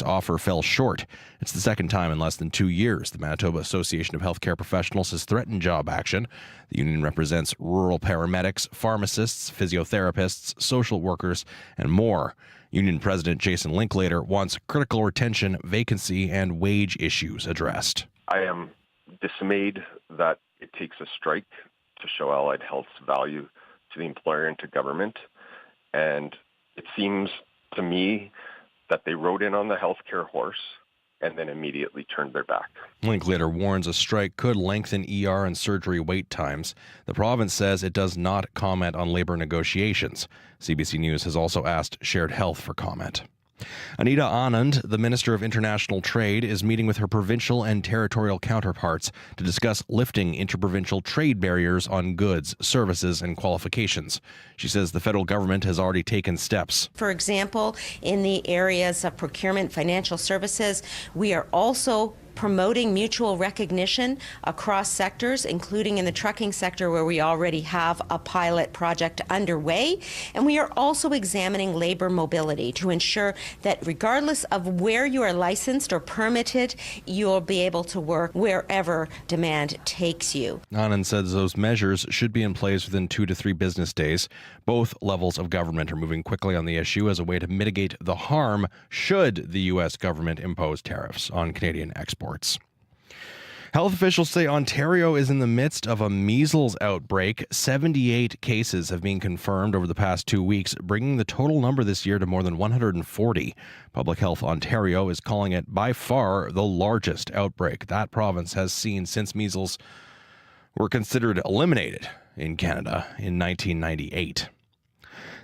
offer fell short. It's the second time in less than 2 years the Manitoba Association of Healthcare Professionals has threatened job action. The union represents rural paramedics, pharmacists, physiotherapists, social workers, and more. Union President Jason Linklater wants critical retention, vacancy, and wage issues addressed. I am dismayed that it takes a strike to show Allied Health's value to the employer and to government. And it seems to me that they rode in on the healthcare horse and then immediately turned their back. Linklater warns a strike could lengthen ER and surgery wait times. The province says it does not comment on labor negotiations. CBC News has also asked Shared Health for comment. Anita Anand, the Minister of International Trade, is meeting with her provincial and territorial counterparts to discuss lifting interprovincial trade barriers on goods, services, and qualifications. She says the federal government has already taken steps. For example, in the areas of procurement, financial services, we are also promoting mutual recognition across sectors, including in the trucking sector where we already have a pilot project underway. And we are also examining labor mobility to ensure that regardless of where you are licensed or permitted, you'll be able to work wherever demand takes you. Anand says those measures should be in place within 2 to 3 business days. Both levels of government are moving quickly on the issue as a way to mitigate the harm should the U.S. government impose tariffs on Canadian exports. Health officials say Ontario is in the midst of a measles outbreak. 78 cases have been confirmed over the past 2 weeks, bringing the total number this year to more than 140. Public Health Ontario is calling it by far the largest outbreak that province has seen since measles were considered eliminated in Canada in 1998.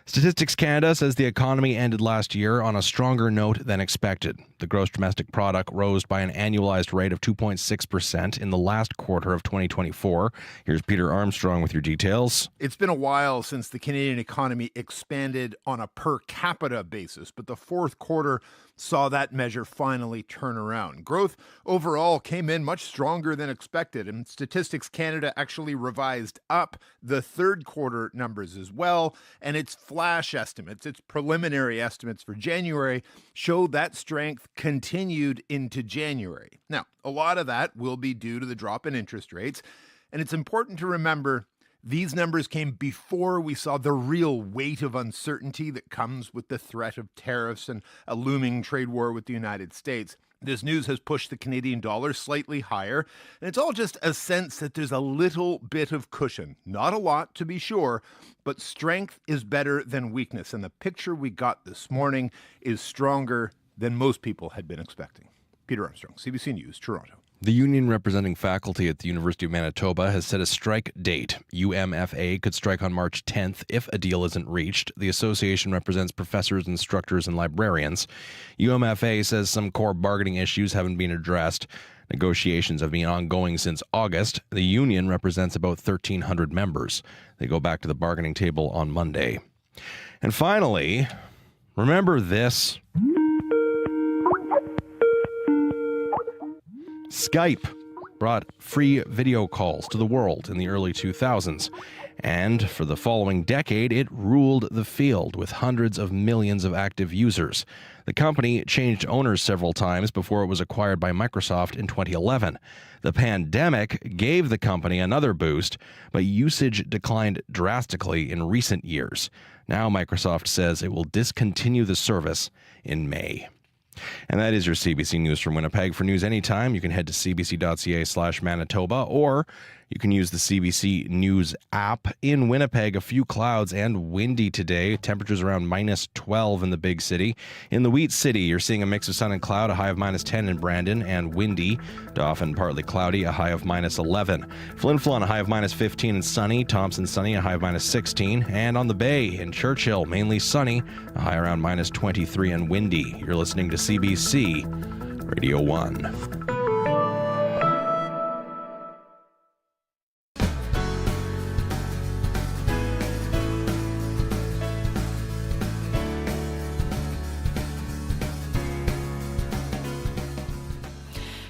Statistics Canada says the economy ended last year on a stronger note than expected. The gross domestic product rose by an annualized rate of 2.6% in the last quarter of 2024. Here's Peter Armstrong with your details. It's been a while since the Canadian economy expanded on a per capita basis, but the fourth quarter saw that measure finally turn around. Growth overall came in much stronger than expected, and Statistics Canada actually revised up the third quarter numbers as well, and its flash estimates, its preliminary estimates for January, show that strength continued into January. Now, a lot of that will be due to the drop in interest rates, and it's important to remember these numbers came before we saw the real weight of uncertainty that comes with the threat of tariffs and a looming trade war with the United States. This news has pushed the Canadian dollar slightly higher, and it's all just a sense that there's a little bit of cushion. Not a lot, to be sure, but strength is better than weakness, and the picture we got this morning is stronger than most people had been expecting. Peter Armstrong, CBC News, Toronto. The union representing faculty at the University of Manitoba has set a strike date. UMFA could strike on March 10th if a deal isn't reached. The association represents professors, instructors, and librarians. UMFA says some core bargaining issues haven't been addressed. Negotiations have been ongoing since August. The union represents about 1,300 members. They go back to the bargaining table on Monday. And finally, remember this. Skype brought free video calls to the world in the early 2000s, and for the following decade, it ruled the field with hundreds of millions of active users. The company changed owners several times before it was acquired by Microsoft in 2011. The pandemic gave the company another boost, but usage declined drastically in recent years. Now Microsoft says it will discontinue the service in May. And that is your CBC News from Winnipeg. For news anytime, you can head to cbc.ca/Manitoba, or you can use the CBC News app. In Winnipeg, a few clouds and windy today. Temperatures around -12 in the big city. In the Wheat City, you're seeing a mix of sun and cloud, a high of -10 in Brandon, and windy to often partly cloudy, a high of -11. Flin Flon, a high of -15 and sunny. Thompson, sunny, a high of -16. And on the Bay, in Churchill, mainly sunny, a high around -23 and windy. You're listening to CBC Radio 1.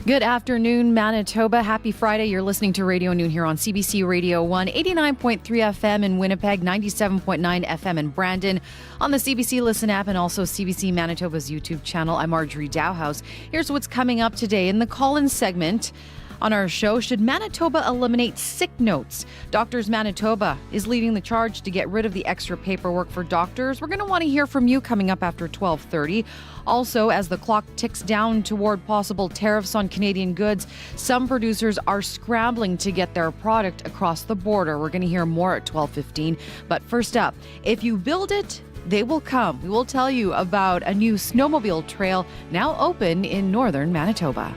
Good afternoon, Manitoba. Happy Friday. You're listening to Radio Noon here on CBC Radio 1, 89.3 FM in Winnipeg, 97.9 FM in Brandon, on the CBC Listen app and also CBC Manitoba's YouTube channel. I'm Marjorie Dowhouse. Here's what's coming up today in the call-in segment. On our show, should Manitoba eliminate sick notes? Doctors Manitoba is leading the charge to get rid of the extra paperwork for doctors. We're going to want to hear from you coming up after 12:30. Also, as the clock ticks down toward possible tariffs on Canadian goods, some producers are scrambling to get their product across the border. We're going to hear more at 12:15. But first up, if you build it, they will come. We will tell you about a new snowmobile trail now open in northern Manitoba.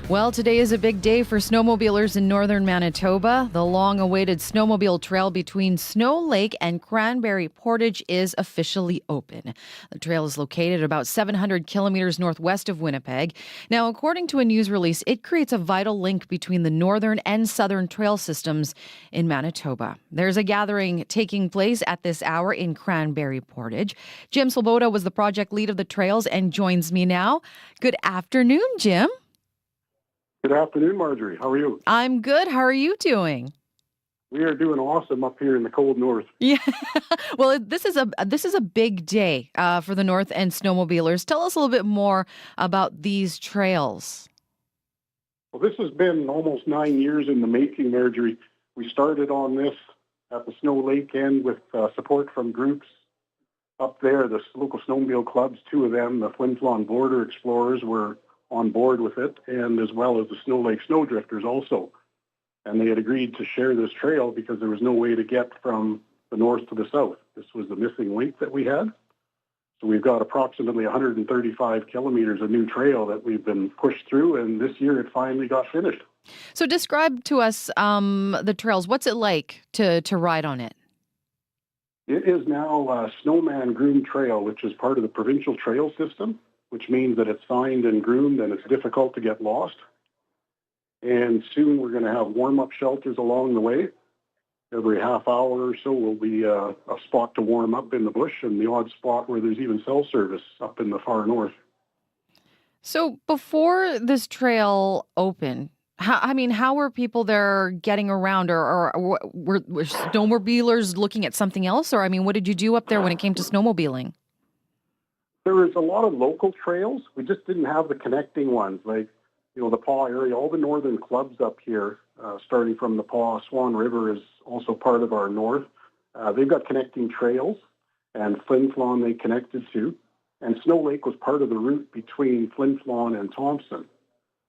Well, today is a big day for snowmobilers in northern Manitoba. The long-awaited snowmobile trail between Snow Lake and Cranberry Portage is officially open. The trail is located about 700 kilometers northwest of Winnipeg. Now, according to a news release, it creates a vital link between the northern and southern trail systems in Manitoba. There's a gathering taking place at this hour in Cranberry Portage. Jim Sloboda was the project lead of the trails and joins me now. Good afternoon, Jim. Good afternoon, Marjorie. How are you? I'm good. How are you doing? We are doing awesome up here in the cold north. Yeah. Well, this is a big day for the North End snowmobilers. Tell us a little bit more about these trails. Well, this has been almost 9 years in the making, Marjorie. We started on this at the Snow Lake end with support from groups up there, the local snowmobile clubs, two of them, the Flin Flon Border Explorers, were on board with it, and as well as the Snow Lake Snowdrifters also. And they had agreed to share this trail because there was no way to get from the north to the south. This was the missing link that we had. So we've got approximately 135 kilometers of new trail that we've been pushed through, and this year it finally got finished. So describe to us the trails. What's it like to ride on it? It is now a Snowman Groomed Trail, which is part of the provincial trail system, which means that it's signed and groomed and it's difficult to get lost. And soon we're going to have warm-up shelters along the way. Every half hour or so will be a spot to warm up in the bush, and the odd spot where there's even cell service up in the far north. So before this trail opened, how were people there getting around, or were snowmobilers looking at something else? Or, what did you do up there when it came to snowmobiling? There was a lot of local trails. We just didn't have the connecting ones, like, the Paw area. All the northern clubs up here, starting from the Paw, Swan River is also part of our north. They've got connecting trails, and Flin Flon they connected to. And Snow Lake was part of the route between Flin Flon and Thompson.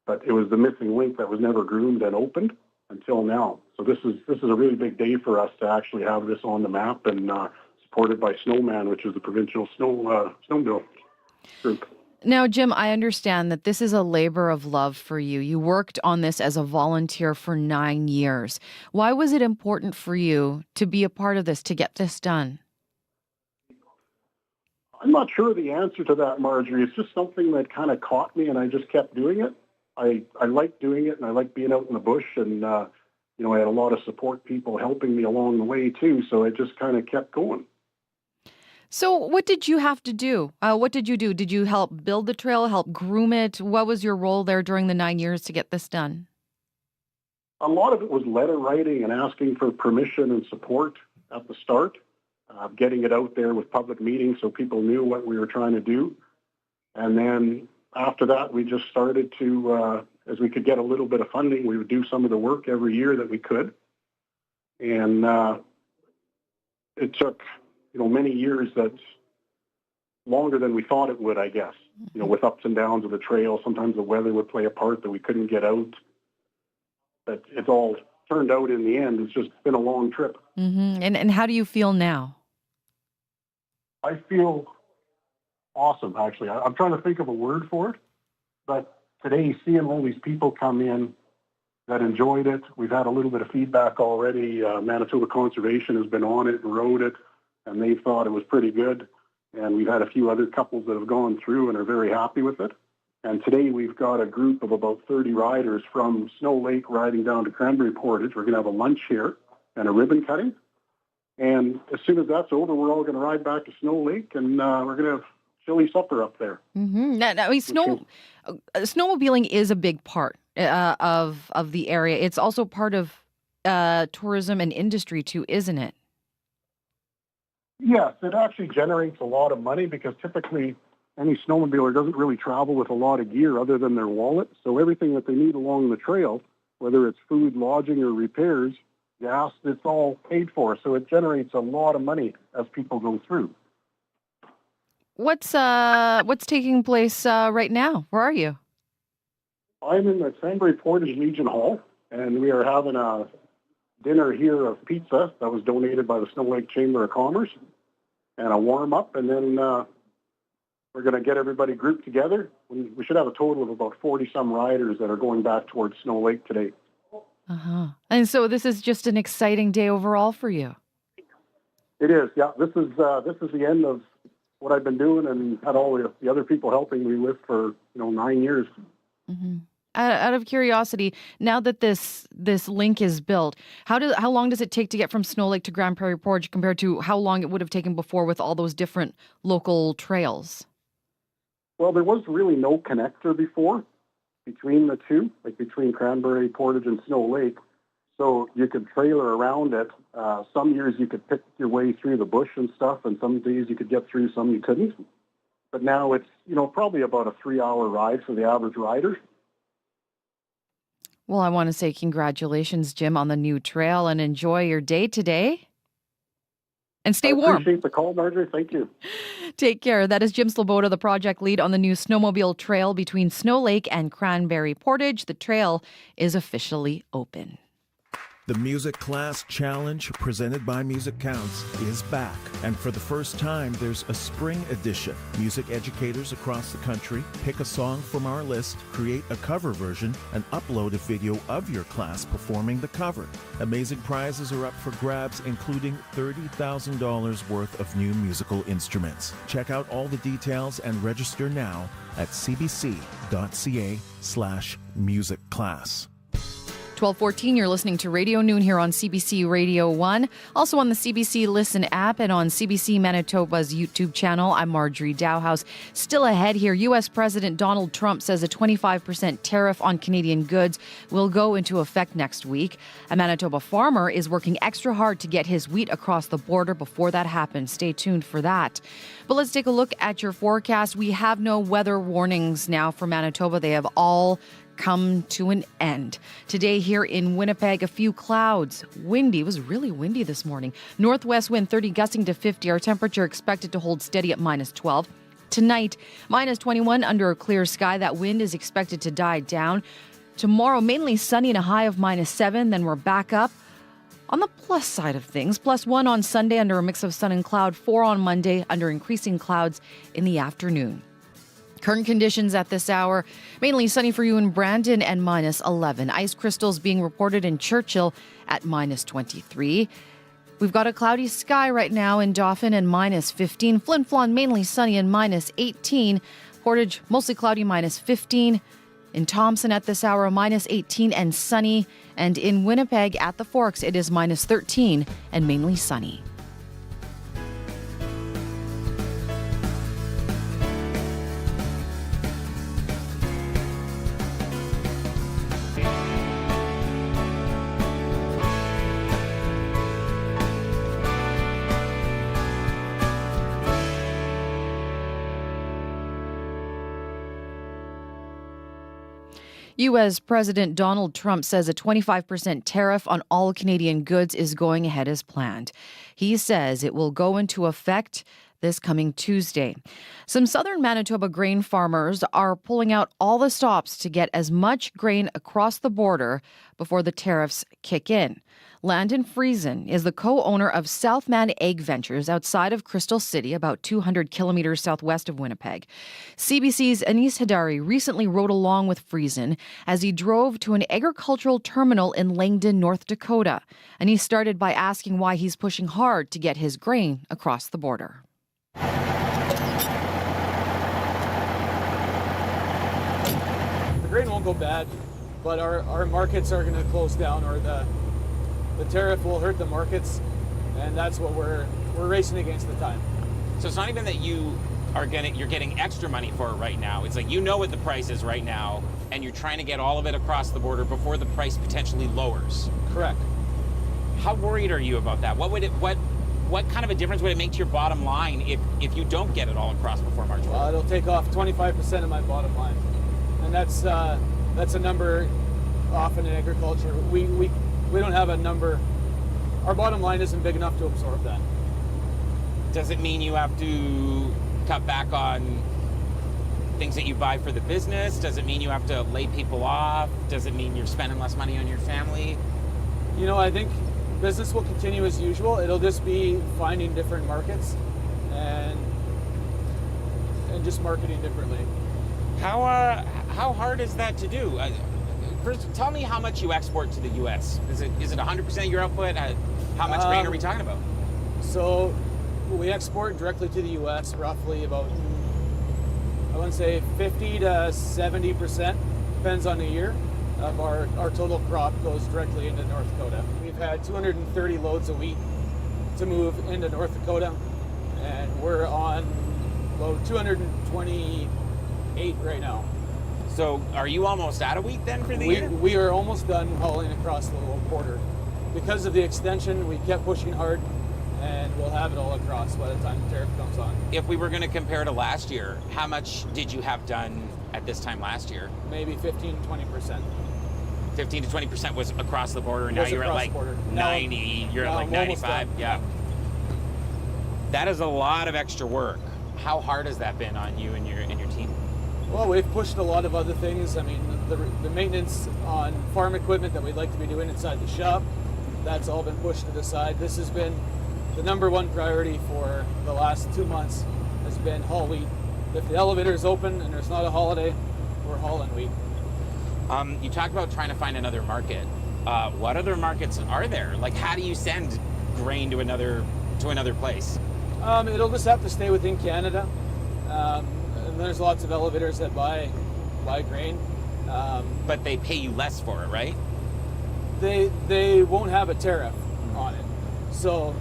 But it was the missing link that was never groomed and opened until now. So this is a really big day for us to actually have this on the map and supported by Snowman, which is the provincial snowmobile group. Now, Jim, I understand that this is a labor of love for you. You worked on this as a volunteer for 9 years. Why was it important for you to be a part of this, to get this done? I'm not sure the answer to that, Marjorie. It's just something that kind of caught me, and I just kept doing it. I like doing it, and I like being out in the bush, and I had a lot of support people helping me along the way too, so it just kind of kept going. So what did you have to do? What did you do? Did you help build the trail, help groom it? What was your role there during the 9 years to get this done? A lot of it was letter writing and asking for permission and support at the start, getting it out there with public meetings so people knew what we were trying to do. And then after that, we just started to, as we could get a little bit of funding, we would do some of the work every year that we could. And it took many years, that's longer than we thought it would, I guess, with ups and downs of the trail. Sometimes the weather would play a part that we couldn't get out. But it's all turned out in the end. It's just been a long trip. Mm-hmm. And how do you feel now? I feel awesome, actually. I'm trying to think of a word for it, but today, seeing all these people come in that enjoyed it, we've had a little bit of feedback already. Manitoba Conservation has been on it and rode it, and they thought it was pretty good. And we've had a few other couples that have gone through and are very happy with it. And today we've got a group of about 30 riders from Snow Lake riding down to Cranberry Portage. We're going to have a lunch here and a ribbon cutting. And as soon as that's over, we're all going to ride back to Snow Lake, and we're going to have chili supper up there. Mm-hmm. Now, I mean, snowmobiling is a big part of the area. It's also part of tourism and industry too, isn't it? Yes, it actually generates a lot of money because typically any snowmobiler doesn't really travel with a lot of gear other than their wallet. So everything that they need along the trail, whether it's food, lodging, or repairs, gas, it's all paid for. So it generates a lot of money as people go through. What's taking place right now? Where are you? I'm in the Cranberry Portage Legion Hall, and we are having a dinner here of pizza that was donated by the Snow Lake Chamber of Commerce, and a warm-up, and then we're going to get everybody grouped together. We should have a total of about 40-some riders that are going back towards Snow Lake today. Uh-huh. And so this is just an exciting day overall for you. It is, yeah. This is the end of what I've been doing and had all the other people helping me with for 9 years. Mm-hmm. Out of curiosity, now that this link is built, how long does it take to get from Snow Lake to Grand Prairie Portage compared to how long it would have taken before with all those different local trails? Well, there was really no connector before between the two, like between Cranberry Portage and Snow Lake. So you could trailer around it. Some years you could pick your way through the bush and stuff, and some days you could get through, some you couldn't. But now it's, probably about a 3-hour ride for the average rider. Well, I want to say congratulations, Jim, on the new trail, and enjoy your day today. And stay warm. I appreciate the call, Marjorie. Thank you. Take care. That is Jim Sloboda, the project lead on the new snowmobile trail between Snow Lake and Cranberry Portage. The trail is officially open. The Music Class Challenge, presented by Music Counts, is back. And for the first time, there's a spring edition. Music educators across the country pick a song from our list, create a cover version, and upload a video of your class performing the cover. Amazing prizes are up for grabs, including $30,000 worth of new musical instruments. Check out all the details and register now at cbc.ca/musicclass. 12:14, you're listening to Radio Noon here on CBC Radio 1. Also on the CBC Listen app and on CBC Manitoba's YouTube channel. I'm Marjorie Dowhouse. Still ahead here, U.S. President Donald Trump says a 25% tariff on Canadian goods will go into effect next week. A Manitoba farmer is working extra hard to get his wheat across the border before that happens. Stay tuned for that. But let's take a look at your forecast. We have no weather warnings now for Manitoba. They have all come to an end. Today here in Winnipeg, a few clouds. Windy. It was really windy this morning. Northwest wind 30 gusting to 50. Our temperature expected to hold steady at -12. Tonight, -21 under a clear sky. That wind is expected to die down. Tomorrow, mainly sunny and a high of -7. Then we're back up on the plus side of things. +1 on Sunday under a mix of sun and cloud. 4 on Monday under increasing clouds in the afternoon. Current conditions at this hour, mainly sunny for you in Brandon and -11. Ice crystals being reported in Churchill at -23. We've got a cloudy sky right now in Dauphin and -15. Flin Flon mainly sunny and -18. Portage mostly cloudy -15. In Thompson at this hour, -18 and sunny. And in Winnipeg at the Forks, it is -13 and mainly sunny. U.S. President Donald Trump says a 25% tariff on all Canadian goods is going ahead as planned. He says it will go into effect this coming Tuesday. Some southern Manitoba grain farmers are pulling out all the stops to get as much grain across the border before the tariffs kick in. Landon Friesen is the co-owner of Southman Egg Ventures outside of Crystal City, about 200 kilometers southwest of Winnipeg. CBC's Anis Hadari recently rode along with Friesen as he drove to an agricultural terminal in Langdon, North Dakota. Anis started by asking why he's pushing hard to get his grain across the border. The grain won't go bad, but our markets are going to close down, or the tariff will hurt the markets, and that's what we're racing against the time. So it's not even that you're getting extra money for it right now. It's like, you know what the price is right now, and you're trying to get all of it across the border before the price potentially lowers. Correct. How worried are you about that? What kind of a difference would it make to your bottom line if you don't get it all across before March 4th? It'll take off 25% of my bottom line, and that's a number often in agriculture. We don't have a number. Our bottom line isn't big enough to absorb that. Does it mean you have to cut back on things that you buy for the business? Does it mean you have to lay people off? Does it mean you're spending less money on your family? I think business will continue as usual. It'll just be finding different markets and just marketing differently. How hard is that to do? First, tell me how much you export to the U.S. Is it 100% of your output? How much grain are we talking about? So we export directly to the U.S. roughly about, I want to say 50 to 70%, depends on the year, of our total crop goes directly into North Dakota. We've had 230 loads a week to move into North Dakota, and we're on load 228 right now. So are you almost out of wheat then for the year? We are almost done hauling across the little border. Because of the extension, we kept pushing hard, and we'll have it all across by the time the tariff comes on. If we were going to compare to last year, how much did you have done at this time last year? Maybe 15 to 20%. 15 to 20% was across the border, and now you're at like 90, you're at like 95. Yeah. That is a lot of extra work. How hard has that been on you and your team? Well, we've pushed a lot of other things. I mean, the maintenance on farm equipment that we'd like to be doing inside the shop, that's all been pushed to the side. This has been the number one priority for the last 2 months, has been haul wheat. If the elevator is open and there's not a holiday, we're hauling wheat. You talked about trying to find another market. What other markets are there? Like, how do you send grain to another place? It'll just have to stay within Canada. And there's lots of elevators that buy grain. But they pay you less for it, right? They won't have a tariff on it. So,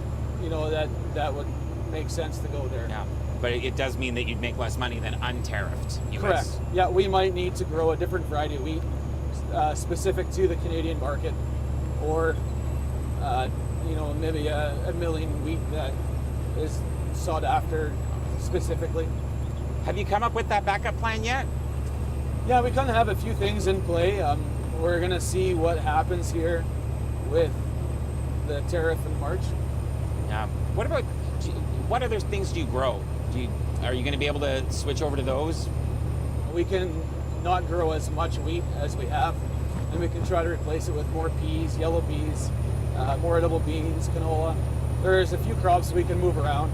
that would make sense to go there. Yeah. But it does mean that you'd make less money than untariffed US. Correct. Yeah, we might need to grow a different variety of wheat specific to the Canadian market, or maybe a milling wheat that is sought after specifically. Have you come up with that backup plan yet? Yeah, we kind of have a few things in play. We're going to see what happens here with the tariff in March. Yeah. What other things do you grow? Are you going to be able to switch over to those? We can not grow as much wheat as we have, and we can try to replace it with more peas, yellow peas, more edible beans, canola. There's a few crops we can move around.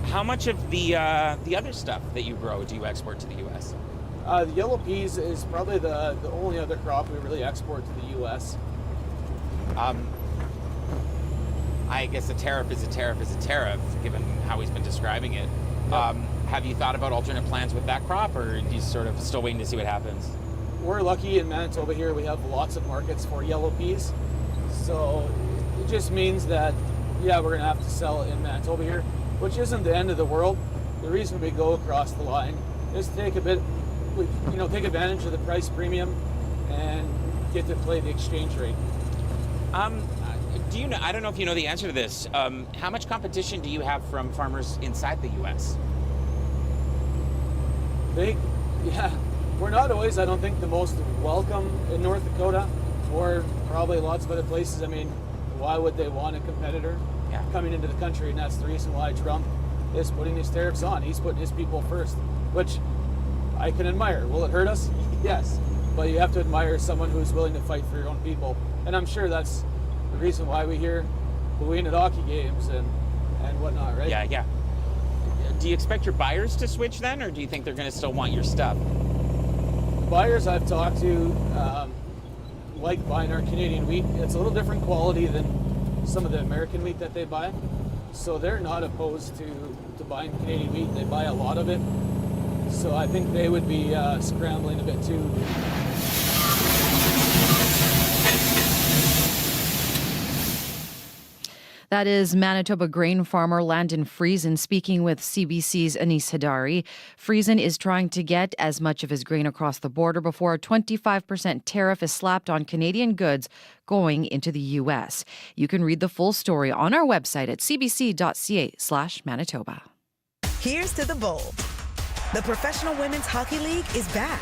How much of the other stuff that you grow do you export to the U.S.? The yellow peas is probably the only other crop we really export to the U.S. I guess a tariff is a tariff is a tariff, given how he's been describing it. Yep. Have you thought about alternate plans with that crop, or are you sort of still waiting to see what happens? We're lucky in Manitoba here. We have lots of markets for yellow peas. So it just means that, we're going to have to sell it in Manitoba here, which isn't the end of the world. The reason we go across the line is to take take advantage of the price premium and get to play the exchange rate. Do you know? I don't know if you know the answer to this. How much competition do you have from farmers inside the U.S.? We're not always, I don't think, the most welcome in North Dakota, or probably lots of other places. I mean, why would they want a competitor coming into the country? And that's the reason why Trump is putting his tariffs on. He's putting his people first, which I can admire. Will it hurt us? Yes. But you have to admire someone who's willing to fight for your own people. And I'm sure that's the reason why we win at hockey games and whatnot, right? Yeah. Do you expect your buyers to switch then, or do you think they're going to still want your stuff? The buyers I've talked to like buying our Canadian wheat. It's a little different quality than some of the American wheat that they buy. So they're not opposed to buying Canadian wheat. They buy a lot of it. So I think they would be scrambling a bit too. That is Manitoba grain farmer Landon Friesen speaking with CBC's Anis Hadari. Friesen is trying to get as much of his grain across the border before a 25% tariff is slapped on Canadian goods going into the U.S. You can read the full story on our website at cbc.ca/Manitoba. Here's to the bold. The Professional Women's Hockey League is back.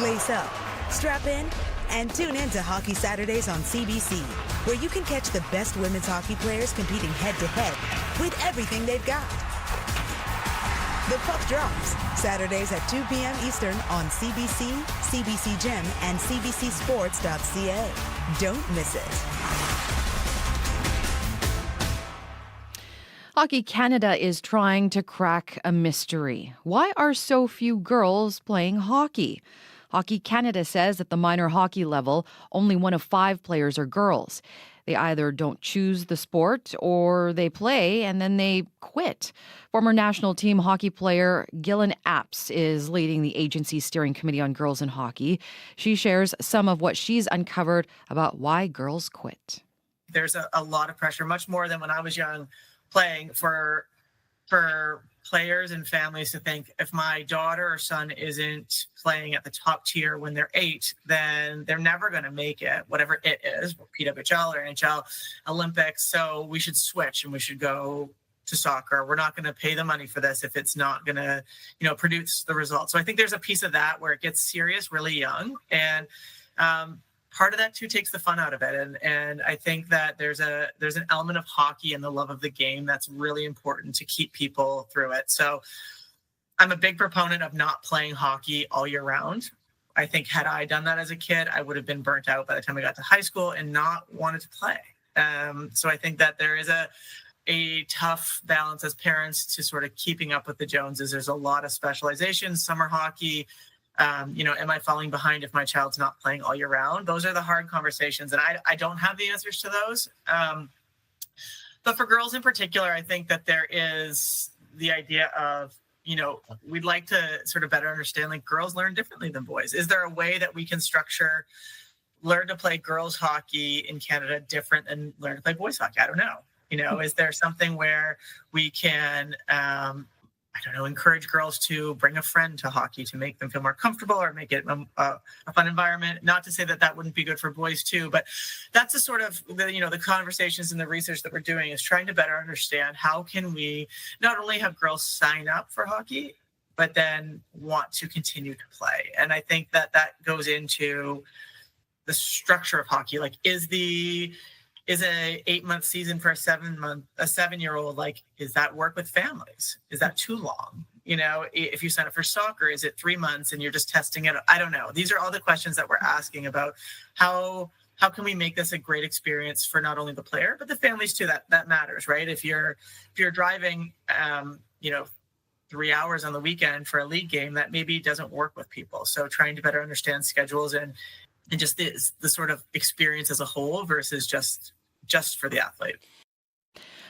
Lace up, strap in, and tune in to Hockey Saturdays on CBC, where you can catch the best women's hockey players competing head-to-head with everything they've got. The puck drops Saturdays at 2 p.m. Eastern on CBC, CBC Gem, and cbcsports.ca. Don't miss it. Hockey Canada is trying to crack a mystery. Why are so few girls playing hockey? Hockey Canada says at the minor hockey level, only 1 of 5 players are girls. They either don't choose the sport or they play and then they quit. Former national team hockey player Gillian Apps is leading the agency's steering committee on girls in hockey. She shares some of what she's uncovered about why girls quit. There's a lot of pressure, much more than when I was young, playing for players and families to think if my daughter or son isn't playing at the top tier when they're 8, then they're never going to make it, whatever it is, PWHL or NHL, Olympics. So we should switch and we should go to soccer. We're not going to pay the money for this if it's not going to, produce the results. So I think there's a piece of that where it gets serious really young. And part of that too takes the fun out of it. And I think that there's an element of hockey and the love of the game that's really important to keep people through it. So I'm a big proponent of not playing hockey all year round. I think had I done that as a kid, I would have been burnt out by the time I got to high school and not wanted to play. So I think that there is a tough balance as parents to sort of keeping up with the Joneses. There's a lot of specialization, summer hockey. Am I falling behind if my child's not playing all year round? Those are the hard conversations, and I don't have the answers to those. But for girls in particular, I think that there is the idea of, we'd like to sort of better understand, like, girls learn differently than boys. Is there a way that we can learn to play girls hockey in Canada different than learn to play boys hockey? I don't know. Is there something where we can encourage girls to bring a friend to hockey to make them feel more comfortable or make it a fun environment? Not to say that wouldn't be good for boys too, but that's the sort of, the conversations and the research that we're doing is trying to better understand how can we not only have girls sign up for hockey, but then want to continue to play. And I think that goes into the structure of hockey. Like, is a 8-month season for a 7-year-old, like, is that work with families? Is that too long? If you sign up for soccer, is it 3 months and you're just testing it? I don't know. These are all the questions that we're asking about how can we make this a great experience for not only the player, but the families too. That matters, right? If you're driving, 3 hours on the weekend for a league game, that maybe doesn't work with people. So trying to better understand schedules and just the sort of experience as a whole versus just for the athlete.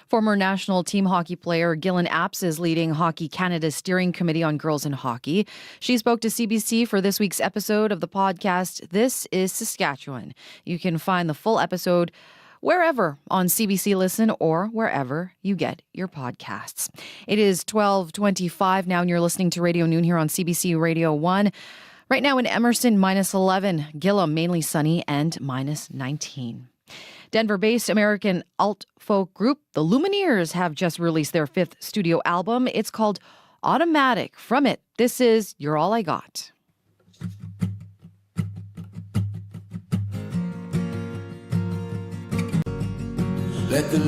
Former national team hockey player Gillian Apps is leading Hockey Canada's steering committee on girls in hockey. She spoke to CBC for this week's episode of the podcast, This is Saskatchewan. You can find the full episode wherever on CBC Listen or wherever you get your podcasts. It is 12:25 now, and you're listening to Radio Noon here on CBC Radio 1. Right now in Emerson, -11, Gillam, mainly sunny, and -19. Denver-based American alt-folk group, the Lumineers, have just released their 5th studio album. It's called Automatic. From it, this is You're All I Got. Let the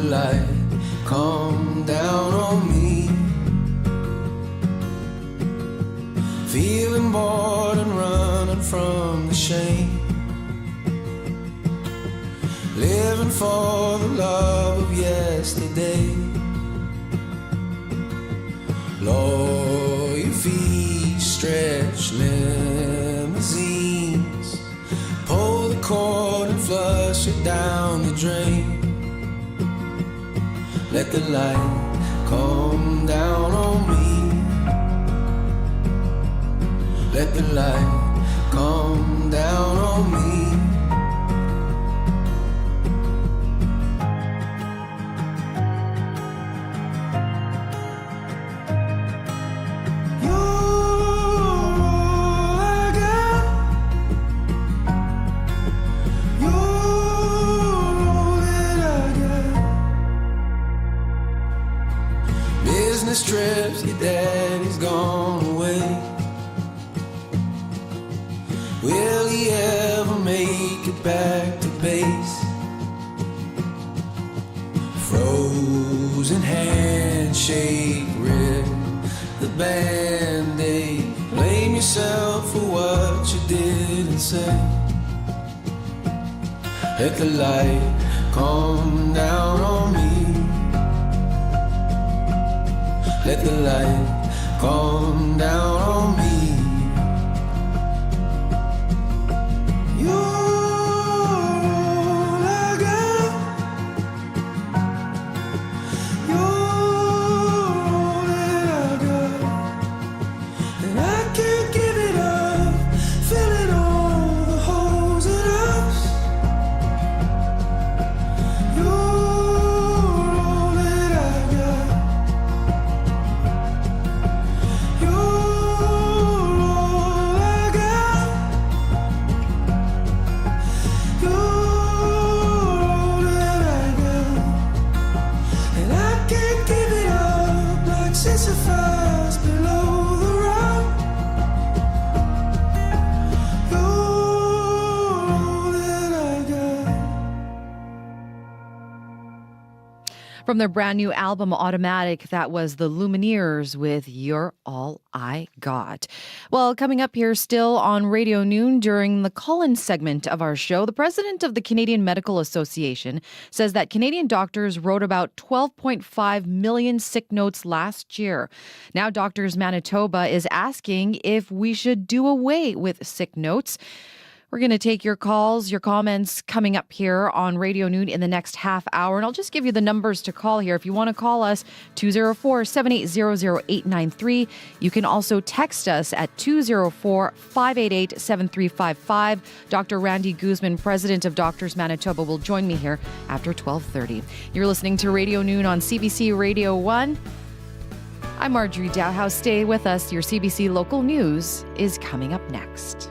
light come down on me. Feeling bored and running from the shame. living for the love of yesterday. Lawyer fees, stretch limousines, pull the cord and flush it down the drain. Let the light come down on me. Let the light come down on me. Trips, your daddy's gone away. Will he ever make it back to base? Frozen handshake, rip the band-aid. Blame yourself for what you didn't say. Let the light come down on me. Let the light come down on me. You're all I got. You're all that I got. And I can't give it up. Filling all the holes in us. You're all that I got. Sisyphus below the rock. You're all that I got. From their brand new album Automatic, that was the Lumineers with You're All I Got. Well, coming up here still on Radio Noon during the call-in segment of our show, the president of the Canadian Medical Association says that Canadian doctors wrote about 12.5 million sick notes last year. Now Doctors Manitoba is asking if we should do away with sick notes. We're going to take your calls, your comments coming up here on Radio Noon in the next half hour. And I'll just give you the numbers to call here. If you want to call us, 204-780-0893. You can also text us at 204-588-7355. Dr. Randy Guzman, president of Doctors Manitoba, will join me here after 12:30. You're listening to Radio Noon on CBC Radio 1. I'm Marjorie Dowhouse. Stay with us. Your CBC local news is coming up next.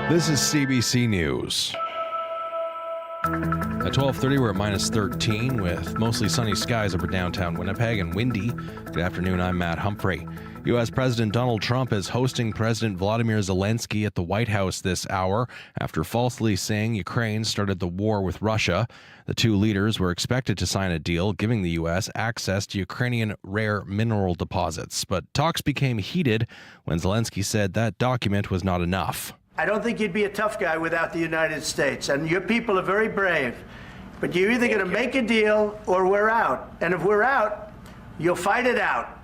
This is CBC News. At 12:30, we're at minus 13 with mostly sunny skies over downtown Winnipeg and windy. Good afternoon, I'm Matt Humphrey. U.S. President Donald Trump is hosting President Vladimir Zelensky at the White House this hour after falsely saying Ukraine started the war with Russia. The two leaders were expected to sign a deal giving the U.S. access to Ukrainian rare mineral deposits. But talks became heated when Zelensky said that document was not enough. I don't think you'd be a tough guy without the United States, and your people are very brave. But you're either going to make a deal or we're out. And if we're out, you'll fight it out.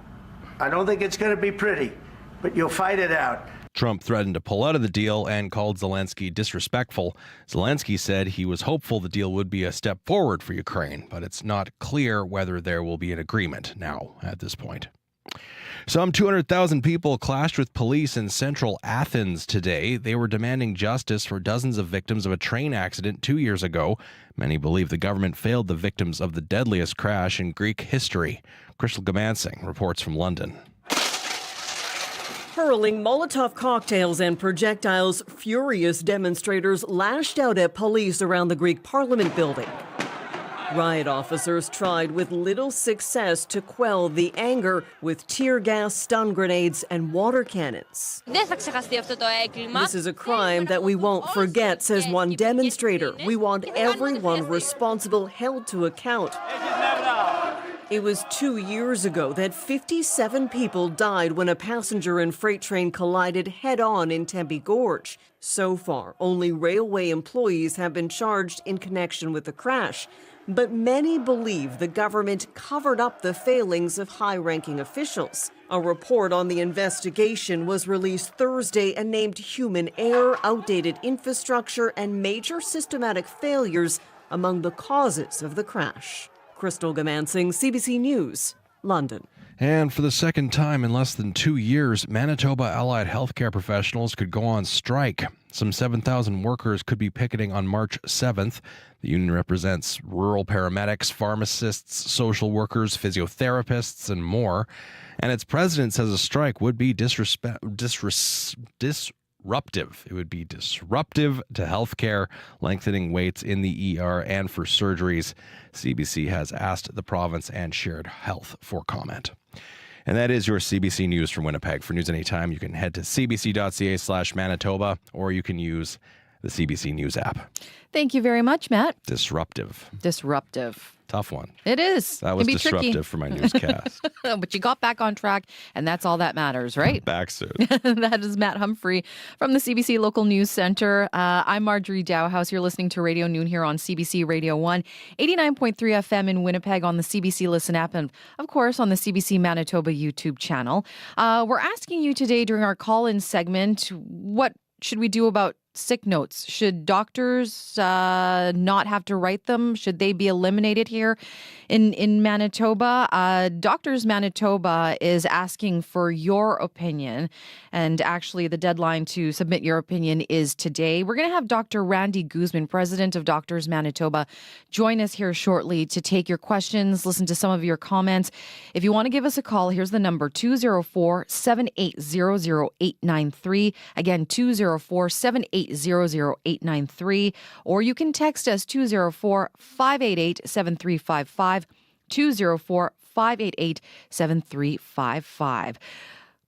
I don't think it's going to be pretty, but you'll fight it out. Trump threatened to pull out of the deal and called Zelensky disrespectful. Zelensky said he was hopeful the deal would be a step forward for Ukraine, but it's not clear whether there will be an agreement now at this point. Some 200,000 people clashed with police in central Athens today. They were demanding justice for dozens of victims of a train accident 2 years ago. Many believe the government failed the victims of the deadliest crash in Greek history. Crystal Gamansing reports from London. Hurling Molotov cocktails and projectiles, furious demonstrators lashed out at police around the Greek Parliament building. Riot officers tried with little success to quell the anger with tear gas, stun grenades, and water cannons. This is a crime that we won't forget, says one demonstrator. We want everyone responsible held to account. It was 2 years ago that 57 people died when a passenger and freight train collided head-on in Tempe Gorge. So far, only railway employees have been charged in connection with the crash. But many believe the government covered up the failings of high-ranking officials. A report on the investigation was released Thursday and named human error, outdated infrastructure, and major systematic failures among the causes of the crash. Crystal Gamansing, CBC News, London. And for the second time in less than 2 years, Manitoba allied healthcare professionals could go on strike. Some 7,000 workers could be picketing on March 7th. The union represents rural paramedics, pharmacists, social workers, physiotherapists, and more. And its president says a strike would be disruptive. It would be disruptive to healthcare, lengthening waits in the ER and for surgeries. CBC has asked the province and Shared Health for comment. And that is your CBC News from Winnipeg. For news anytime, you can head to cbc.ca/Manitoba, or you can use the CBC News app. Thank you very much, Matt. Disruptive. Tough one. It is. That was It'd be disruptive tricky. for my newscast. But you got back on track, and that's all that matters, right? Back soon. That is Matt Humphrey from the CBC Local News Center. I'm Marjorie Dowhouse. You're listening to Radio Noon here on CBC Radio 1, 89.3 FM in Winnipeg on the CBC Listen app, and of course on the CBC Manitoba YouTube channel. We're asking you today during our call-in segment, what should we do about sick notes? Should doctors not have to write them? Should they be eliminated here in Manitoba? Doctors Manitoba is asking for your opinion. And actually, the deadline to submit your opinion is today. We're going to have Dr. Randy Guzman, president of Doctors Manitoba, join us here shortly to take your questions, listen to some of your comments. If you want to give us a call, here's the number, 204-780-0893. Again, 204-780-0893, or you can text us 204-588-7355, 204-588-7355.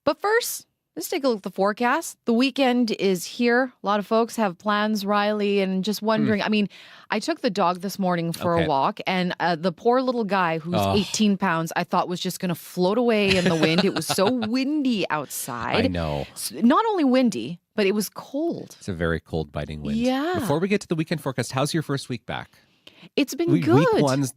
But first, let's take a look at the forecast. The weekend is here. A lot of folks have plans, Riley, and just wondering. I mean, I took the dog this morning for a walk, and the poor little guy who's 18 pounds, I thought was just going to float away in the wind. It was so windy outside. I know. Not only windy, but it was cold. It's a very cold, biting wind. Yeah. Before we get to the weekend forecast, how's your first week back? It's been good. Week one's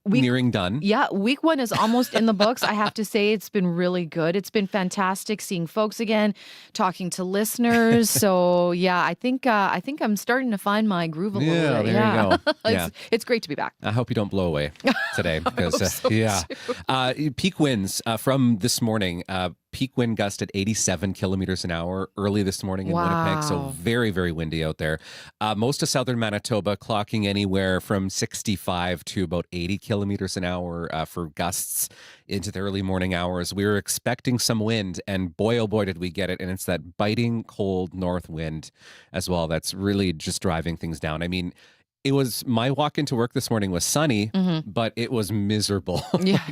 nearing done. Yeah, week one is almost in the books. I have to say it's been really good. It's been fantastic seeing folks again, talking to listeners. So yeah, I think I'm starting to find my groove a little bit. There you go. It's great to be back. I hope you don't blow away today because peak winds from this morning. Peak wind gust at 87 kilometers an hour early this morning in Winnipeg. So very, very windy out there. Most of southern Manitoba clocking anywhere from 65 to about 80 kilometers an hour for gusts into the early morning hours. We were expecting some wind, and boy, oh boy, did we get it. And it's that biting cold north wind as well that's really just driving things down. I mean, it was my walk into work this morning was sunny, but it was miserable. Yeah.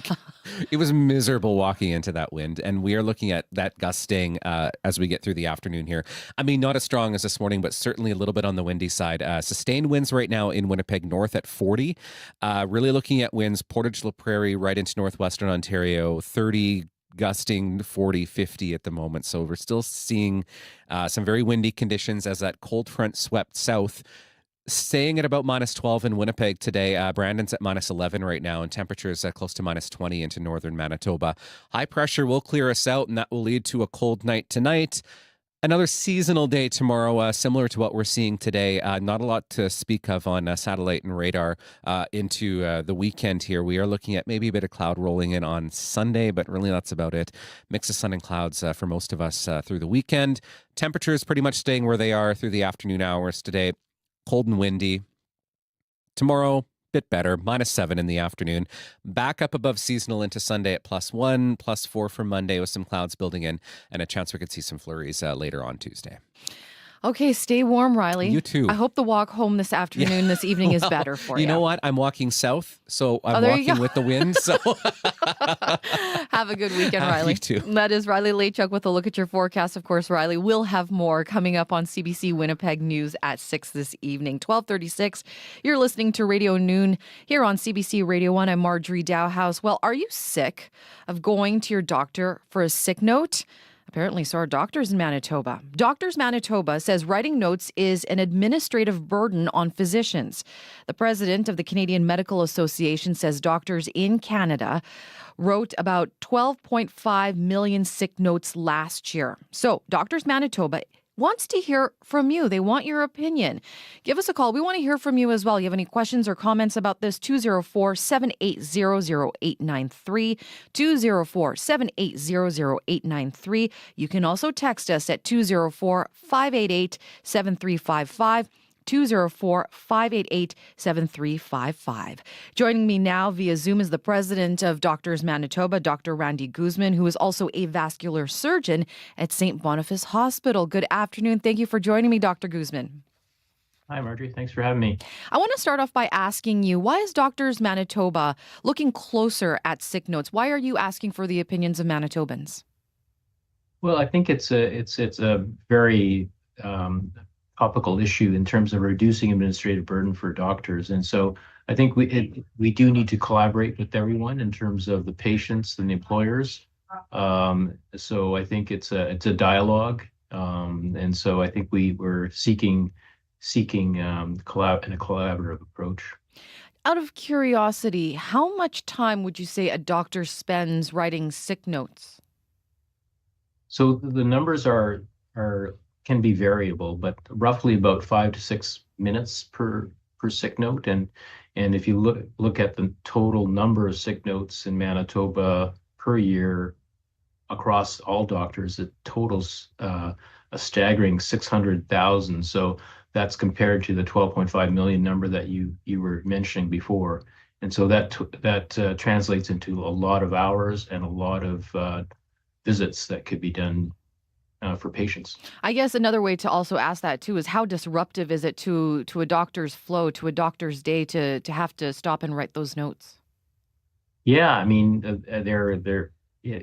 It was miserable walking into that wind. And we are looking at that gusting as we get through the afternoon here. I mean, not as strong as this morning, but certainly a little bit on the windy side. Sustained winds right now in Winnipeg North at 40. Really looking at winds, Portage La Prairie right into northwestern Ontario, 30 gusting 40, 50 at the moment. So we're still seeing some very windy conditions as that cold front swept south. Staying at about minus 12 in Winnipeg today. Brandon's at minus 11 right now, and temperatures close to minus 20 into northern Manitoba. High pressure will clear us out, and that will lead to a cold night tonight. Another seasonal day tomorrow, similar to what we're seeing today. Not a lot to speak of on satellite and radar into the weekend here. We are looking at maybe a bit of cloud rolling in on Sunday, but really that's about it. Mix of sun and clouds for most of us through the weekend. Temperatures pretty much staying where they are through the afternoon hours today. Cold and windy. Tomorrow, bit better, minus 7 in the afternoon. Back up above seasonal into Sunday at +1, +4 for Monday with some clouds building in and a chance we could see some flurries later on Tuesday. Okay, stay warm, Riley. You too. I hope the walk home this afternoon, this evening is better for you. You know what? I'm walking south, so I'm there you walking go. with the wind. So Have a good weekend, Riley. You too. That is Riley Lachuk with a look at your forecast. Of course, Riley will have more coming up on CBC Winnipeg News at 6 this evening. 12:36. You're listening to Radio Noon here on CBC Radio 1. I'm Marjorie Dowhouse. Well, are you sick of going to your doctor for a sick note? Apparently, so are doctors in Manitoba. Doctors Manitoba says writing notes is an administrative burden on physicians. The president of the Canadian Medical Association says doctors in Canada wrote about 12.5 million sick notes last year. So, Doctors Manitoba wants to hear from you. They want your opinion. Give us a call. We want to hear from you as well. You have any questions or comments about this? 204-780-0893. 204-780-0893. You can also text us at 204-588-7355. 204-588-7355. Joining me now via Zoom is the president of Doctors Manitoba, Dr. Randy Guzman, who is also a vascular surgeon at St. Boniface Hospital. Good afternoon. Thank you for joining me, Dr. Guzman. Hi, Marjorie. Thanks for having me. I want to start off by asking you, why is Doctors Manitoba looking closer at sick notes? Why are you asking for the opinions of Manitobans? Well, I think it's a very topical issue in terms of reducing administrative burden for doctors. And so I think we do need to collaborate with everyone in terms of the patients and the employers. So I think it's a dialogue. And so I think we're seeking in a collaborative approach. Out of curiosity, how much time would you say a doctor spends writing sick notes? So the numbers can be variable, but roughly about 5 to 6 minutes per sick note. And if you look at the total number of sick notes in Manitoba per year across all doctors, it totals a staggering 600,000. So that's compared to the 12.5 million number that you were mentioning before. And so that translates into a lot of hours and a lot of visits that could be done for patients. I guess another way to also ask that too is, how disruptive is it to a doctor's flow, to a doctor's day to have to stop and write those notes? Yeah, I mean,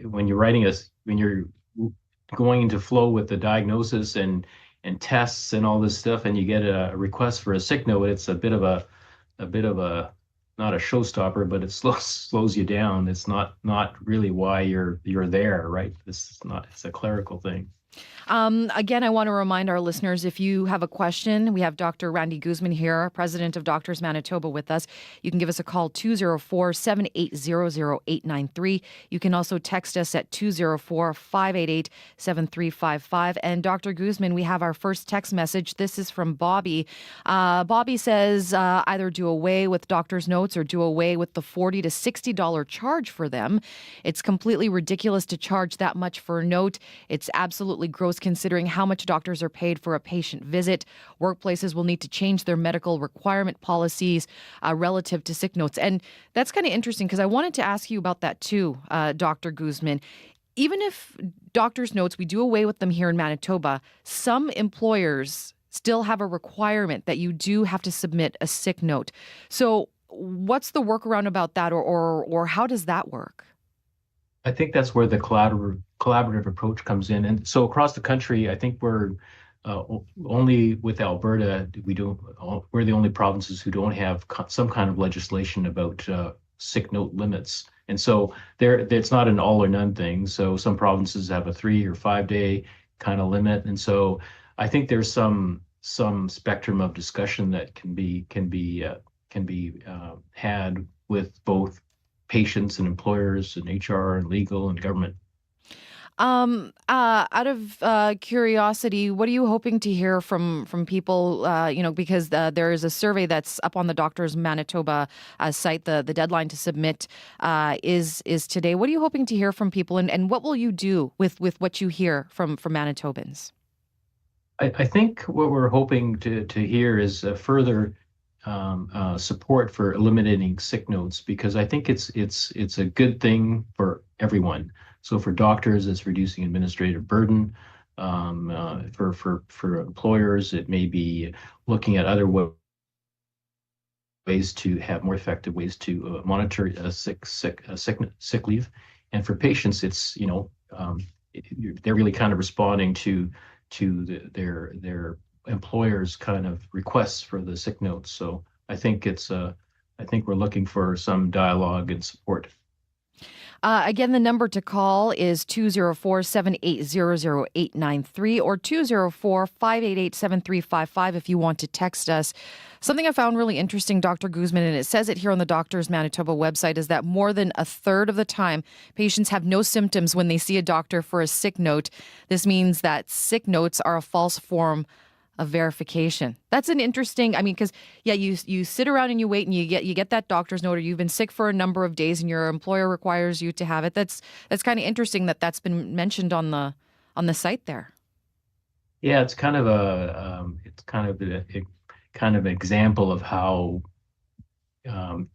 when you're going into flow with the diagnosis and tests and all this stuff, and you get a request for a sick note, it's a bit of a not a showstopper, but it slows you down. It's not really why you're there, right? It's a clerical thing. Again, I want to remind our listeners, if you have a question, we have Dr. Randy Guzman here, president of Doctors Manitoba, with us. You can give us a call, 204-780-0893. You can also text us at 204-588-7355. And Dr. Guzman, we have our first text message. This is from Bobby. Bobby says either do away with doctor's notes or do away with the $40 to $60 charge for them. It's completely ridiculous to charge that much for a note. It's absolutely gross considering how much doctors are paid for a patient visit. Workplaces will need to change their medical requirement policies relative to sick notes. And that's kind of interesting because I wanted to ask you about that too, Dr. Guzman. Even if doctor's notes, we do away with them here in Manitoba, some employers still have a requirement that you do have to submit a sick note. So what's the workaround about that, or how does that work? I think that's where the collaborative approach comes in. And so across the country, I think we're only with Alberta, we're the only provinces who don't have some kind of legislation about sick note limits. And so it's not an all or none thing. So some provinces have a 3 or 5 day kind of limit. And so I think there's some spectrum of discussion that can be had with both patients and employers and HR and legal and government. Out of curiosity, what are you hoping to hear from people? Because there is a survey that's up on the Doctors Manitoba site. The deadline to submit is today. What are you hoping to hear from people, and what will you do with what you hear from Manitobans? I think what we're hoping to hear is further support for eliminating sick notes, because I think it's a good thing for everyone. So for doctors, it's reducing administrative burden. For employers, it may be looking at other ways to have more effective ways to monitor sick leave. And for patients, it's they're really kind of responding to their employers' kind of requests for the sick notes. So I think we're looking for some dialogue and support. Again, the number to call is 204-780-0893 or 204-588-7355 if you want to text us. Something I found really interesting, Dr. Guzman, and it says it here on the Doctors Manitoba website, is that more than a third of the time, patients have no symptoms when they see a doctor for a sick note. This means that sick notes are a false form of verification. That's an interesting, because you sit around and you wait and you get that doctor's note, or you've been sick for a number of days and your employer requires you to have it. That's kind of interesting that's been mentioned on the site there. Yeah, it's kind of a example of how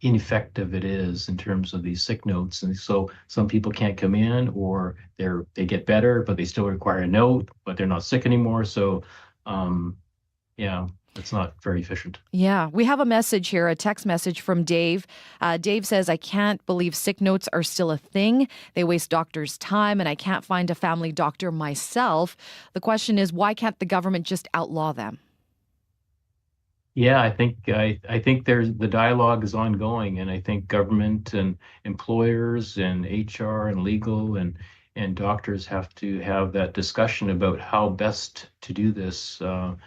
ineffective it is in terms of these sick notes. And so some people can't come in, or they get better, but they still require a note, but they're not sick anymore. So it's not very efficient. Yeah, we have a message here, a text message from Dave. Dave says, I can't believe sick notes are still a thing. They waste doctors' time, and I can't find a family doctor myself. The question is, why can't the government just outlaw them? Yeah, I think the dialogue is ongoing, and I think government and employers and HR and legal and doctors have to have that discussion about how best to do this in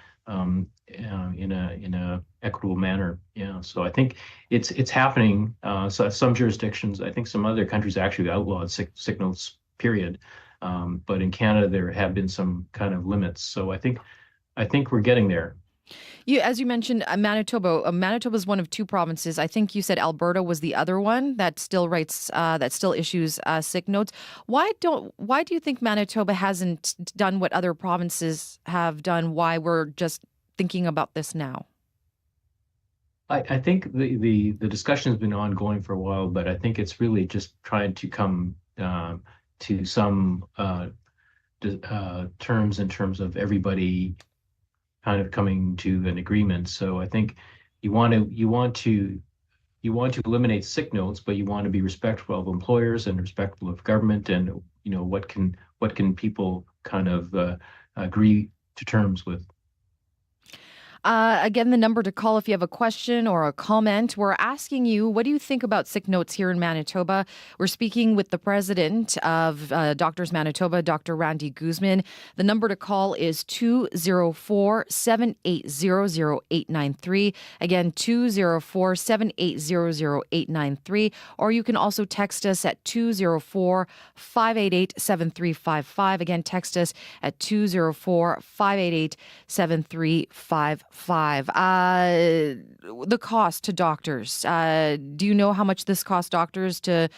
a equitable manner. Yeah, so I think it's happening. So some jurisdictions, I think some other countries actually outlawed sick notes, period. But in Canada, there have been some kind of limits. So I think we're getting there. As you mentioned, Manitoba. Manitoba is one of two provinces. I think you said Alberta was the other one that still issues sick notes. Why do you think Manitoba hasn't done what other provinces have done? Why we're just thinking about this now? I think the discussion has been ongoing for a while, but I think it's really just trying to come to some terms in terms of everybody kind of coming to an agreement. So I think you want to eliminate sick notes, but you want to be respectful of employers and respectful of government, and what can people kind of agree to terms with. Again, the number to call if you have a question or a comment. We're asking you, what do you think about sick notes here in Manitoba? We're speaking with the president of Doctors Manitoba, Dr. Randy Guzman. The number to call is 204-780-0893. Again, 204-780-0893. Or you can also text us at 204-588-7355. Again, text us at 204-588-7355. The cost to doctors. Do you know how much this costs doctors to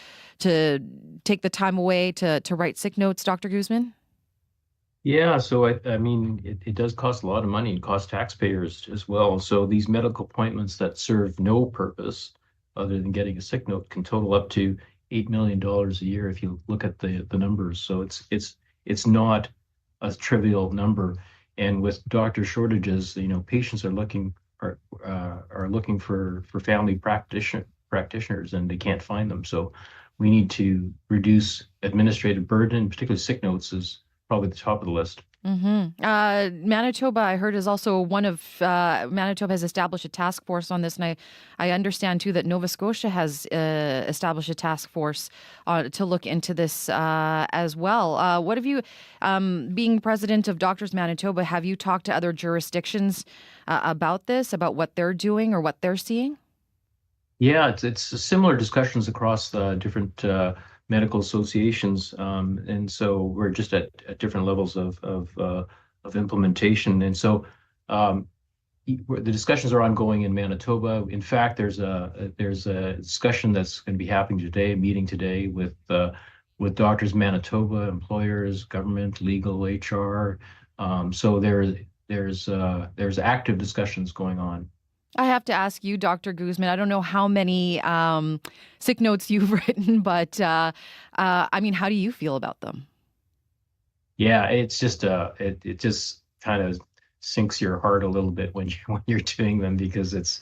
take the time away to write sick notes, Dr. Guzman? Yeah, so it does cost a lot of money and cost taxpayers as well. So these medical appointments that serve no purpose other than getting a sick note can total up to $8 million a year if you look at the numbers. So it's not a trivial number. And with doctor shortages, patients are looking for family practitioners, and they can't find them. So we need to reduce administrative burden, particularly sick notes is probably the top of the list. Mm-hmm. Manitoba, I heard, is also one of Manitoba has established a task force on this, and I understand too that Nova Scotia has established a task force to look into this as well. What have you, being president of Doctors Manitoba, have you talked to other jurisdictions about this, about what they're doing or what they're seeing? Yeah, it's similar discussions across the different medical associations, and so we're just at different levels of implementation. And so the discussions are ongoing in Manitoba. In fact, there's a discussion that's going to be happening today, a meeting today with Doctors Manitoba, employers, government, legal, HR. So there's active discussions going on. I have to ask you, Dr. Guzman, I don't know how many sick notes you've written, but how do you feel about them? Yeah, it's just it just kind of sinks your heart a little bit when you when you're doing them, because it's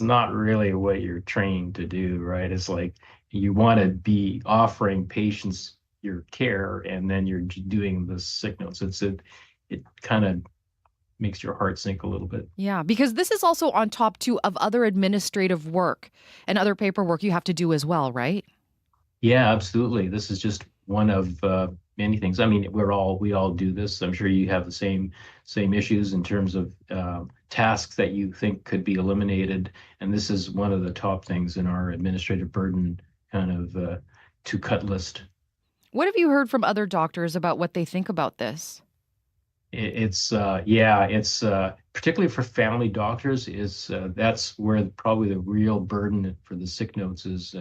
not really what you're trained to do, right? It's like you want to be offering patients your care, and then you're doing the sick notes. It kind of makes your heart sink a little bit. Yeah, because this is also on top too of other administrative work and other paperwork you have to do as well, right? Yeah, absolutely. This is just one of many things. I mean, we all do this. I'm sure you have the same issues in terms of tasks that you think could be eliminated, and this is one of the top things in our administrative burden kind of to cut list. What have you heard from other doctors about what they think about this? It's particularly for family doctors is that's where probably the real burden for the sick notes is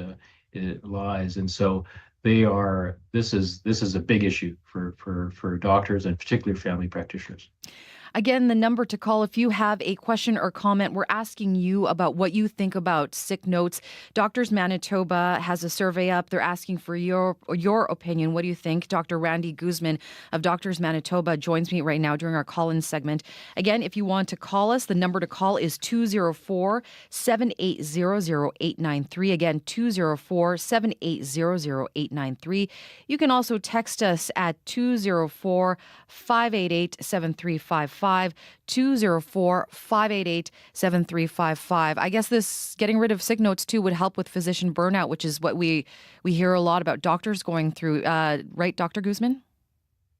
it lies, and so this is a big issue for doctors and particularly family practitioners. Again, the number to call if you have a question or comment. We're asking you about what you think about sick notes. Doctors Manitoba has a survey up. They're asking for your opinion. What do you think? Dr. Randy Guzman of Doctors Manitoba joins me right now during our call-in segment. Again, if you want to call us, the number to call is 204-780-0893. Again, 204-780-0893. You can also text us at 204-588-7355. 204-588-7355. I guess this getting rid of sick notes too would help with physician burnout, which is what we hear a lot about doctors going through. Right, Dr. Guzman?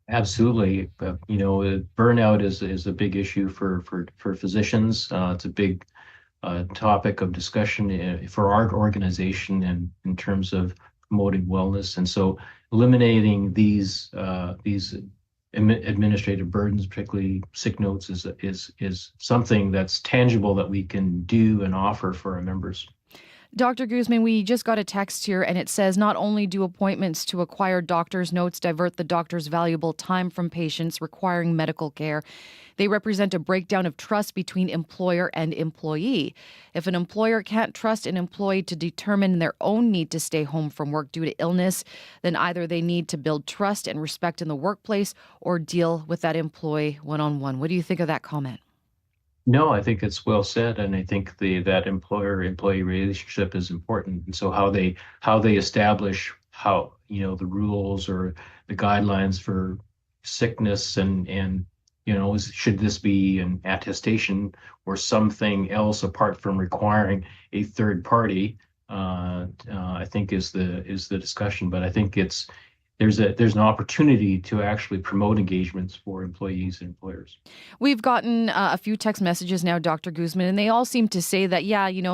Absolutely. Burnout is a big issue for physicians. It's a big topic of discussion for our organization and in terms of promoting wellness. And so eliminating these administrative burdens, particularly sick notes, is something that's tangible that we can do and offer for our members. Dr. Guzman, we just got a text here and it says not only do appointments to acquire doctor's notes divert the doctor's valuable time from patients requiring medical care, they represent a breakdown of trust between employer and employee. If an employer can't trust an employee to determine their own need to stay home from work due to illness, then either they need to build trust and respect in the workplace or deal with that employee one-on-one. What do you think of that comment? No, I think it's well said, and I think that employer-employee relationship is important. And so how they establish the rules or the guidelines for sickness and should this be an attestation or something else apart from requiring a third party? I think is the discussion, but I think there's an opportunity to actually promote engagements for employees and employers. We've gotten a few text messages now, Dr. Guzman, and they all seem to say that,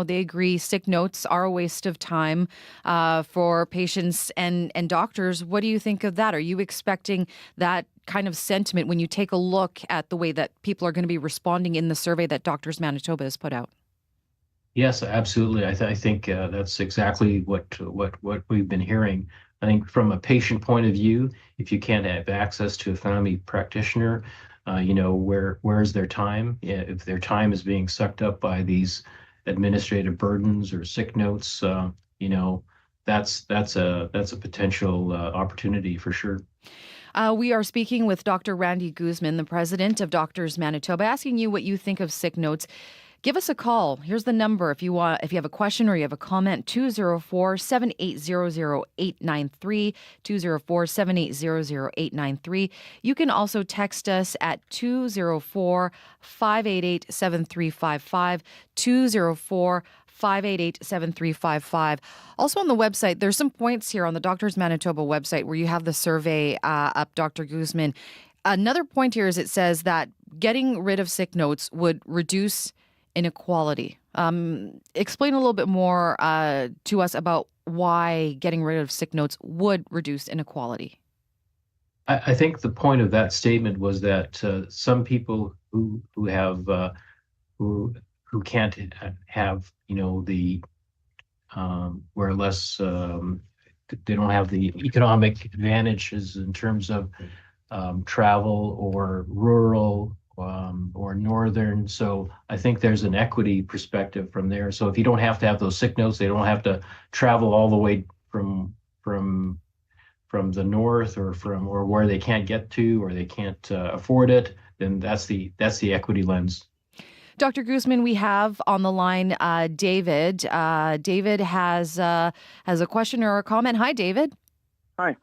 they agree sick notes are a waste of time for patients and doctors. What do you think of that? Are you expecting that kind of sentiment when you take a look at the way that people are going to be responding in the survey that Doctors Manitoba has put out? Yes, absolutely. I think that's exactly what we've been hearing. I think from a patient point of view, if you can't have access to a family practitioner, where's their time? If their time is being sucked up by these administrative burdens or sick notes, that's a potential opportunity for sure. We are speaking with Dr. Randy Guzman, the president of Doctors Manitoba, asking you what you think of sick notes. Give us a call. Here's the number if you have a question or you have a comment, 204-780-0893, 204-780-0893. You can also text us at 204-588-7355, 204-588-7355. Also on the website, there's some points here on the Doctors Manitoba website where you have the survey up, Dr. Guzman. Another point here is it says that getting rid of sick notes would reduce inequality. Explain a little bit more to us about why getting rid of sick notes would reduce inequality. I think the point of that statement was that some people who can't have where less they don't have the economic advantages in terms of travel or rural or northern. So I think there's an equity perspective from there. So if you don't have to have those sick notes, they don't have to travel all the way from the north or where they can't get to or they can't afford it, then that's the equity lens. Dr. Guzman, we have on the line David. David has a question or a comment. Hi, David. Hi.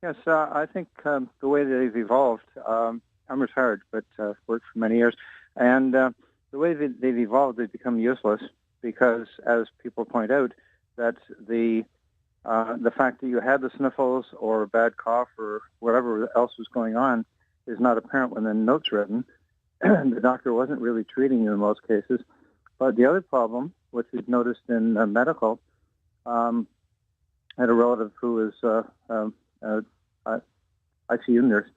Yes, I think the way that they've evolved, I'm retired, but worked for many years, and the way that they've evolved, they've become useless because, as people point out, that the fact that you had the sniffles or a bad cough or whatever else was going on is not apparent when the note's written. The doctor wasn't really treating you in most cases. But the other problem, which we've noticed in medical, I had a relative who was ICU nurse.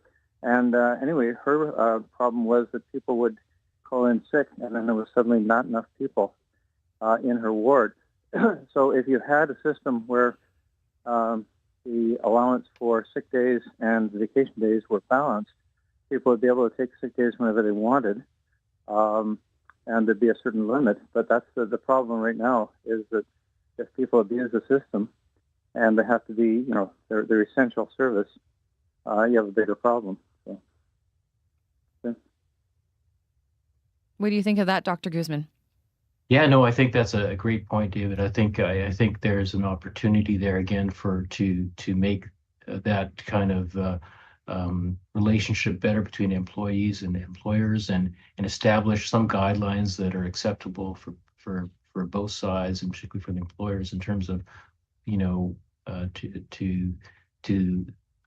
And anyway, her problem was that people would call in sick, and then there was suddenly not enough people in her ward. So if you had a system where the allowance for sick days and vacation days were balanced, people would be able to take sick days whenever they wanted, and there'd be a certain limit. But that's the problem right now, is that if people abuse the system and they have to be, they're essential service, you have a bigger problem. So, yeah. What do you think of that, Dr. Guzman? Yeah, no, I think that's a great point, David. I think there's an opportunity there again to make that kind of relationship better between employees and employers, and establish some guidelines that are acceptable for both sides, and particularly for the employers in terms of, to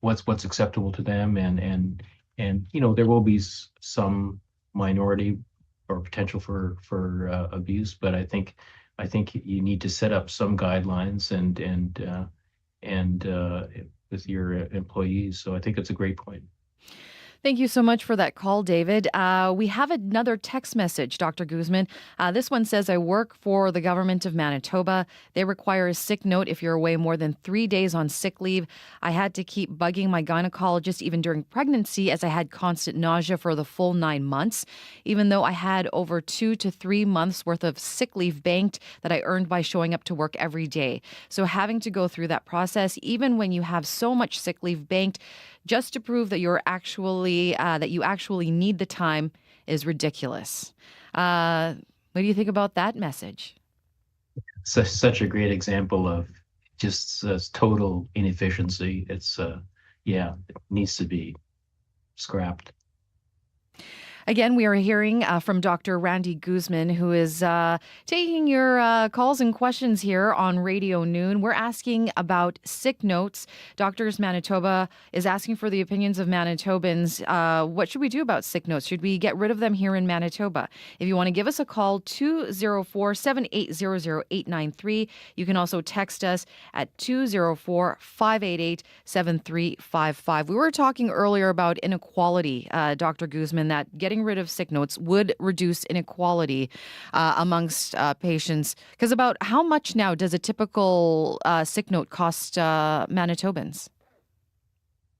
what's acceptable to them, and there will be some minority or potential for abuse, but I think you need to set up some guidelines and with your employees. So I think it's a great point. Thank you so much for that call, David. We have another text message, Dr. Guzman. This one says, I work for the government of Manitoba. They require a sick note if you're away more than 3 days on sick leave. I had to keep bugging my gynecologist even during pregnancy, as I had constant nausea for the full 9 months, even though I had over 2 to 3 months worth of sick leave banked that I earned by showing up to work every day. So having to go through that process, even when you have so much sick leave banked, just to prove that you actually need the time, is ridiculous. What do you think about that message? Such a great example of just total inefficiency. It's it needs to be scrapped. Again, we are hearing from Dr. Randy Guzman, who is taking your calls and questions here on Radio Noon. We're asking about sick notes. Doctors Manitoba is asking for the opinions of Manitobans. What should we do about sick notes? Should we get rid of them here in Manitoba? If you want to give us a call, 204-780-0893. You can also text us at 204-588-7355. We were talking earlier about inequality, Dr. Guzman, that getting rid of sick notes would reduce inequality amongst patients. Because about how much now does a typical sick note cost Manitobans?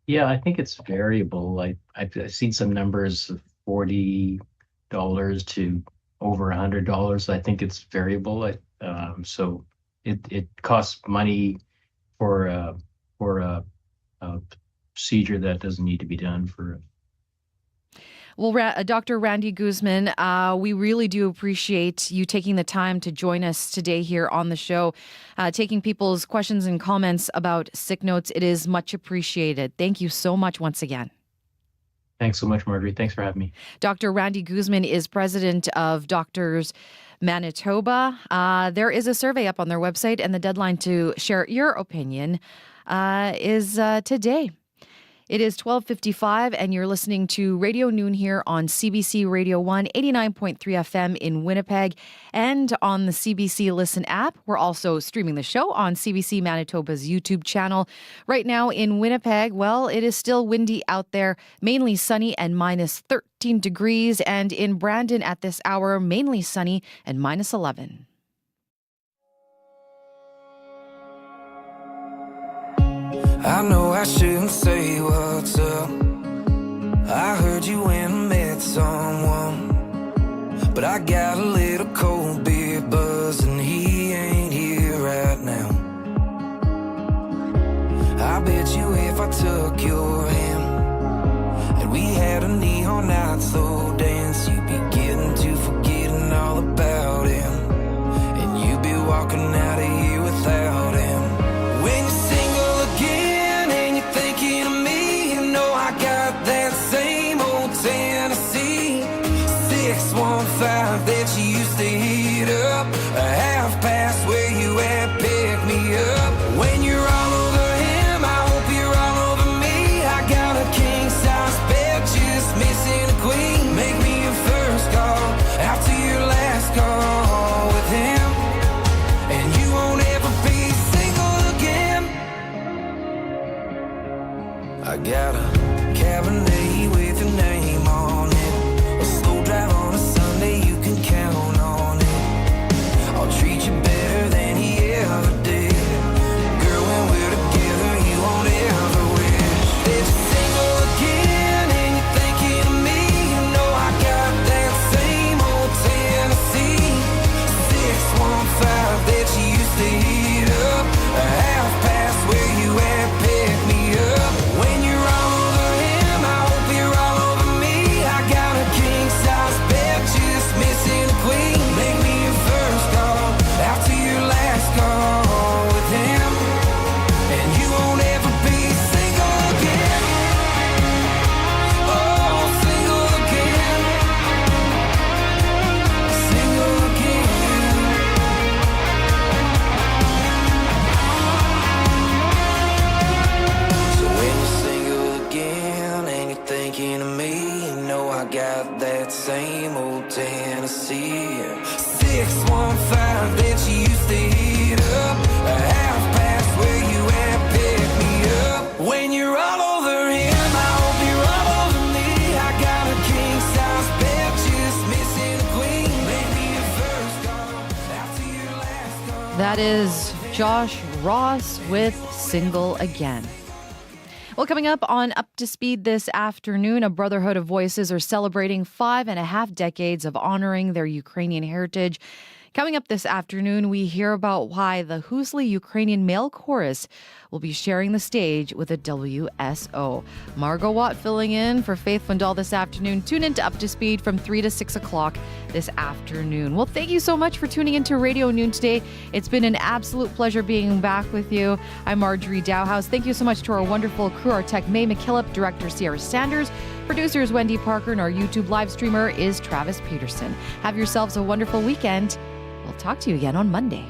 Yeah, I think it's variable. I've seen some numbers of $40 to over $100. I think it's variable. So it costs money for a procedure that doesn't need to be done for. Well, Dr. Randy Guzman, we really do appreciate you taking the time to join us today here on the show, taking people's questions and comments about sick notes. It is much appreciated. Thank you so much once again. Thanks so much, Marjorie. Thanks for having me. Dr. Randy Guzman is president of Doctors Manitoba. There is a survey up on their website, and the deadline to share your opinion is today. It is 12:55, and you're listening to Radio Noon here on CBC Radio 1, 89.3 FM in Winnipeg, and on the CBC Listen app. We're also streaming the show on CBC Manitoba's YouTube channel. Right now in Winnipeg, well, it is still windy out there, mainly sunny and minus 13 degrees, and in Brandon at this hour, mainly sunny and minus 11. I know I shouldn't say what's up. I heard you went and met someone, but I got a little cold beer buzz and he ain't here right now. I bet you if I Got a Cabernet with your name on it. A slow drive on a Sunday, you can count on it. I'll treat you better than he ever did. Girl, when we're together, you won't ever wish. If you're single again and you're thinking of me, you know I got that same old Tennessee 615 that you used to heat up. A half past where you at, pick me up. When you're all over him, I hope you're all over me. I got a king size bed, just missing a queen. Make me your first call after your last call with him, and you won't ever be single again. Oh, single again. Single again. So when you're single again and you're thinking of me, you know I got that same old Tennessee 615 that you used to heat up. A half past where you at, pick me up. When you're all over him, I hope you're all over me. I got a king size bed, just missing a queen. Make me your first call after your last call. That is Josh Ross with Single Again. Well, coming up on Up to Speed this afternoon, a Brotherhood of Voices are celebrating 5.5 decades of honoring their Ukrainian heritage. Coming up this afternoon, we hear about why the Husli Ukrainian Male Chorus will be sharing the stage with a WSO. Margot Watt filling in for Faith Fundal this afternoon. Tune in to Up to Speed from 3 to 6 o'clock this afternoon. Well, thank you so much for tuning into Radio Noon today. It's been an absolute pleasure being back with you. I'm Marjorie Dowhouse. Thank you so much to our wonderful crew, our tech May McKillop, director Sierra Sanders, producers Wendy Parker, and our YouTube live streamer is Travis Peterson. Have yourselves a wonderful weekend. We'll talk to you again on Monday.